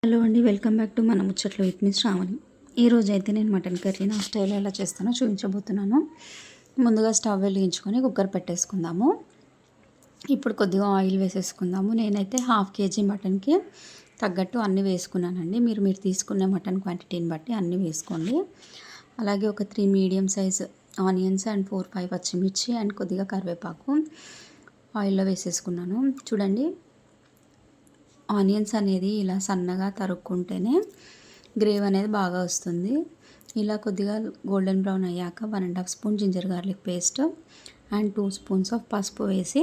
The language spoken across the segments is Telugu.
హలో అండి, వెల్కమ్ బ్యాక్ టు మన ముచ్చట్లు విత్ మీ శ్రావణి. ఈరోజు అయితే నేను మటన్ కర్రీ నా స్టైల్ ఎలా చేస్తానో చూపించబోతున్నాను. ముందుగా స్టవ్ వెలిగించుకొని కుక్కర్ పెట్టేసుకుందాము. ఇప్పుడు కొద్దిగా ఆయిల్ వేసేసుకుందాము. నేనైతే 1/2 kg మటన్కి తగ్గట్టు అన్నీ వేసుకున్నానండి. మీరు తీసుకునే మటన్ క్వాంటిటీని బట్టి అన్నీ వేసుకోండి. అలాగే ఒక 3 మీడియం సైజ్ ఆనియన్స్ అండ్ 4-5 పచ్చిమిర్చి అండ్ కొద్దిగా కరివేపాకు ఆయిల్లో వేసేసుకున్నాను. చూడండి, ఆనియన్స్ అనేది ఇలా సన్నగా తరుక్కుంటేనే గ్రేవీ అనేది బాగా వస్తుంది. ఇలా కొద్దిగా గోల్డెన్ బ్రౌన్ అయ్యాక 1.5 spoon ginger garlic paste and 2 spoons of పసుపు వేసి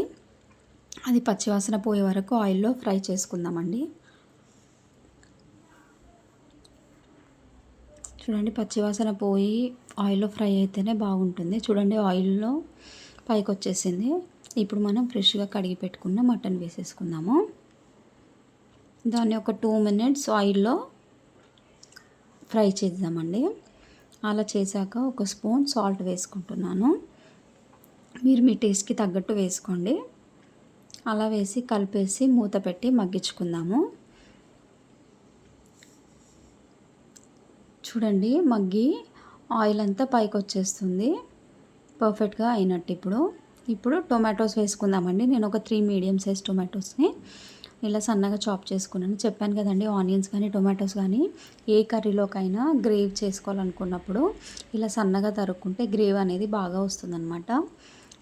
అది పచ్చివాసన పోయే వరకు ఆయిల్లో ఫ్రై చేసుకుందామండి. చూడండి, పచ్చివాసన పోయి ఆయిల్లో ఫ్రై అయితేనే బాగుంటుంది. చూడండి, ఆయిల్లో పైకి వచ్చేసింది. ఇప్పుడు మనం ఫ్రెష్గా కడిగి పెట్టుకున్న మటన్ వేసేసుకుందాము. దాన్ని ఒక 2 minutes ఆయిల్లో ఫ్రై చేద్దామండి. అలా చేశాక ఒక స్పూన్ సాల్ట్ వేసుకుంటున్నాను. మీరు మీ టేస్ట్కి తగ్గట్టు వేసుకోండి. అలా వేసి కలిపేసి మూత పెట్టి మగ్గించుకుందాము. చూడండి, మగ్గి ఆయిల్ అంతా పైకి వచ్చేస్తుంది. పర్ఫెక్ట్గా అయినట్టు. ఇప్పుడు టొమాటోస్ వేసుకుందామండి. నేను ఒక 3 మీడియం సైజ్ టొమాటోస్ని ఇలా సన్నగా చాప్ చేసుకున్నాను. చెప్పాను కదండి, ఆనియన్స్ కానీ టొమాటోస్ కానీ ఏ కర్రీలోకైనా గ్రేవీ చేసుకోవాలనుకున్నప్పుడు ఇలా సన్నగా తరుక్కుంటే గ్రేవీ అనేది బాగా వస్తుందన్నమాట.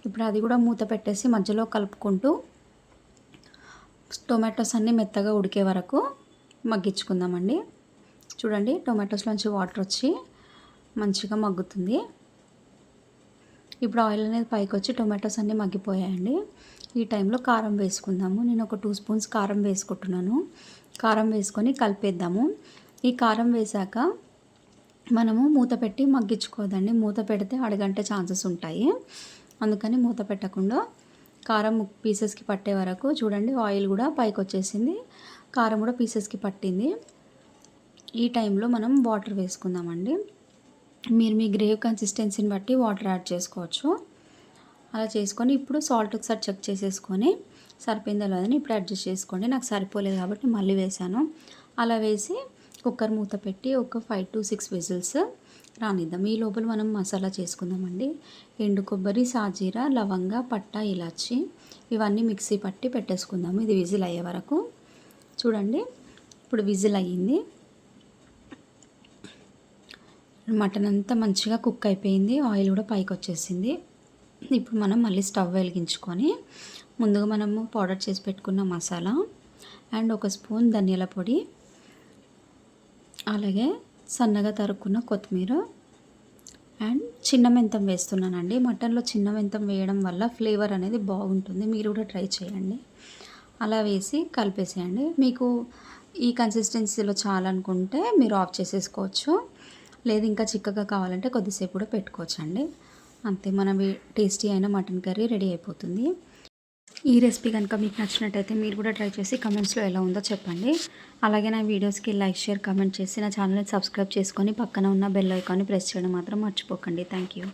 ఇప్పుడు అది కూడా మూత పెట్టేసి మధ్యలో కలుపుకుంటూ టొమాటోస్ అన్నీ మెత్తగా ఉడికే వరకు మగ్గించుకుందామండి. చూడండి, టొమాటోస్లోంచి వాటర్ వచ్చి మంచిగా మగ్గుతుంది. ఇప్పుడు ఆయిల్ అనేది పైకి వచ్చి టొమాటోస్ అన్నీ మగ్గిపోయాయండి. ఈ టైంలో కారం వేసుకుందాము. నేను ఒక 2 స్పూన్స్ కారం వేసుకుంటున్నాను. కారం వేసుకొని కలిపేద్దాము. ఈ కారం వేసాక మనము మూత పెట్టి మగ్గించుకోదండి. మూత పెడితే అడగంటే ఛాన్సెస్ ఉంటాయి. అందుకని మూత పెట్టకుండా కారం పీసెస్కి పట్టే వరకు చూడండి, ఆయిల్ కూడా పైకి వచ్చేసింది, కారం కూడా పీసెస్కి పట్టింది. ఈ టైంలో మనం వాటర్ వేసుకుందామండి. మీరు మీ గ్రేవీ కన్సిస్టెన్సీని బట్టి వాటర్ యాడ్ చేసుకోవచ్చు. అలా చేసుకొని ఇప్పుడు సాల్ట్ ఒకసారి చెక్ చేసేసుకొని సరిపోయిందో లేదని ఇప్పుడు అడ్జస్ట్ చేసుకోండి. నాకు సరిపోలేదు కాబట్టి మళ్ళీ వేసాను. అలా వేసి కుక్కర్ మూత పెట్టి ఒక 5 to 6 విజిల్స్ రానిద్దాం. ఈ లోపల మనం మసాలా చేసుకుందామండి. ఎండు కొబ్బరి, సాజీర, లవంగ, పట్ట, ఇలాచి ఇవన్నీ మిక్సీ పట్టి పెట్టేసుకుందాము. ఇది విజిల్ అయ్యే వరకు. చూడండి, ఇప్పుడు విజిల్ అయ్యింది. మటన్ అంతా మంచిగా కుక్ అయిపోయింది. ఆయిల్ కూడా పైకి వచ్చేసింది. ఇప్పుడు మనం మళ్ళీ స్టవ్ వెలిగించుకొని ముందుగా మనము పౌడర్ చేసి పెట్టుకున్న మసాలా అండ్ ఒక స్పూన్ ధనియాల పొడి, అలాగే సన్నగా తరుక్కున్న కొత్తిమీర అండ్ చిన్న మెంతం వేస్తున్నానండి. మటన్లో చిన్న మెంతం వేయడం వల్ల ఫ్లేవర్ అనేది బాగుంటుంది. మీరు కూడా ట్రై చేయండి. అలా వేసి కలిపేసేయండి. మీకు ఈ కన్సిస్టెన్సీలో చాలనుకుంటే మీరు ఆఫ్ చేసేసుకోవచ్చు. లేదు ఇంకా చిక్కగా కావాలంటే కొద్దిసేపు కూడా పెట్టుకోవచ్చు అండి. అంతే, మన టేస్టీ అయిన మటన్ కర్రీ రెడీ అయిపోతుంది. ఈ రెసిపీ కనుక మీకు నచ్చినట్టయితే మీరు కూడా ట్రై చేసి కమెంట్స్లో ఎలా ఉందో చెప్పండి. అలాగే నా వీడియోస్కి లైక్, షేర్, కమెంట్ చేసి నా ఛానల్ని సబ్స్క్రైబ్ చేసుకొని పక్కన ఉన్న బెల్ ఐకాన్ని ప్రెస్ చేయడం మాత్రం మర్చిపోకండి. Thank you.